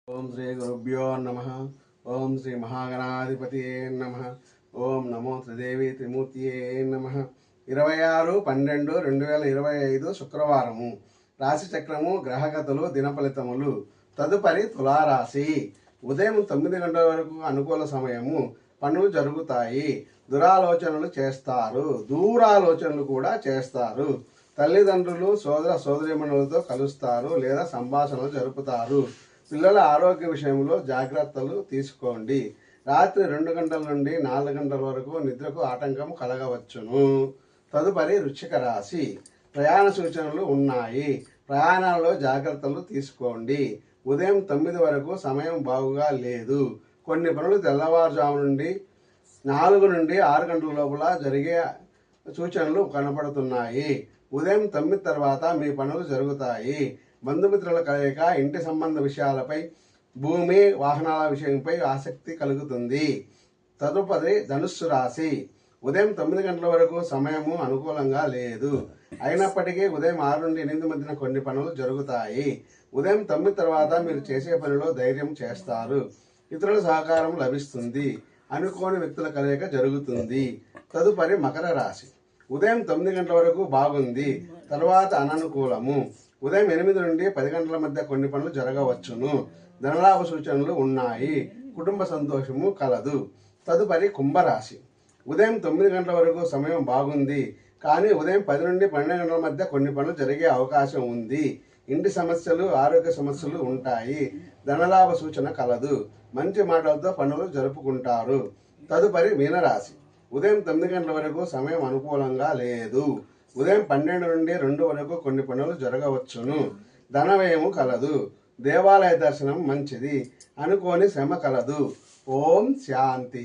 ఓం శ్రీ గురుభ్యో నమః. ఓం శ్రీ మహాగణాధిపతియే నమః. ఓం నమో త్రిదేవి త్రిమూర్తియే నమః. 26/12/2025 శుక్రవారము. రాశి చక్రము, గ్రహగతులు, దినఫలితములు. తదుపరి తులారాశి. ఉదయం 9 గంటల వరకు అనుకూల సమయము. పనులు జరుగుతాయి. దురాలోచనలు చేస్తారు. దూరాలోచనలు కూడా చేస్తారు. తల్లిదండ్రులు, సోదర సోదరీమణులతో కలుస్తారు లేదా సంభాషణలు జరుపుతారు. పిల్లల ఆరోగ్య విషయంలో జాగ్రత్తలు తీసుకోండి. రాత్రి 2 గంటల నుండి 4 గంటల వరకు నిద్రకు ఆటంకం కలగవచ్చును. తదుపరి వృశ్చిక రాశి. ప్రయాణ సూచనలు ఉన్నాయి. ప్రయాణాల్లో జాగ్రత్తలు తీసుకోండి. ఉదయం 9 వరకు సమయం బాగుగా లేదు. కొన్ని పనులు తెల్లవారుజాము నుండి 4 నుండి 6 గంటల లోపల జరిగే సూచనలు కనపడుతున్నాయి. ఉదయం 9 తర్వాత మీ పనులు జరుగుతాయి. బంధుమిత్రుల కలయిక, ఇంటి సంబంధ విషయాలపై, భూమి వాహనాల విషయంపై ఆసక్తి కలుగుతుంది. తదుపరి ధనుస్సు రాశి. ఉదయం 9 గంటల వరకు సమయము అనుకూలంగా లేదు. అయినప్పటికీ ఉదయం 6 నుండి 8 మధ్యన కొన్ని పనులు జరుగుతాయి. ఉదయం 9 తర్వాత మీరు చేసే పనిలో ధైర్యం చేస్తారు. ఇతరుల సహకారం లభిస్తుంది. అనుకోని వ్యక్తుల కలయిక జరుగుతుంది. తదుపరి మకర రాశి. ఉదయం 9 గంటల వరకు బాగుంది. తర్వాత అననుకూలము. ఉదయం 8 నుండి 10 గంటల మధ్య కొన్ని పనులు జరగవచ్చును. ధనలాభ సూచనలు ఉన్నాయి. కుటుంబ సంతోషము కలదు. తదుపరి కుంభరాశి. ఉదయం 9 గంటల వరకు సమయం బాగుంది. కానీ ఉదయం 10 నుండి 12 గంటల మధ్య కొన్ని పనులు జరిగే అవకాశం ఉంది. ఇంటి సమస్యలు, ఆరోగ్య సమస్యలు ఉంటాయి. ధనలాభ సూచన కలదు. మంచి మాటలతో పనులు జరుపుకుంటారు. తదుపరి మీనరాశి. ఉదయం 9 గంటల వరకు సమయం అనుకూలంగా లేదు. ఉదయం 12 నుండి 2 వరకు కొన్ని పనులు జరగవచ్చును. ధనవ్యయము కలదు. దేవాలయ దర్శనం మంచిది. అనుకోని శ్రమ కలదు. ఓం శాంతి.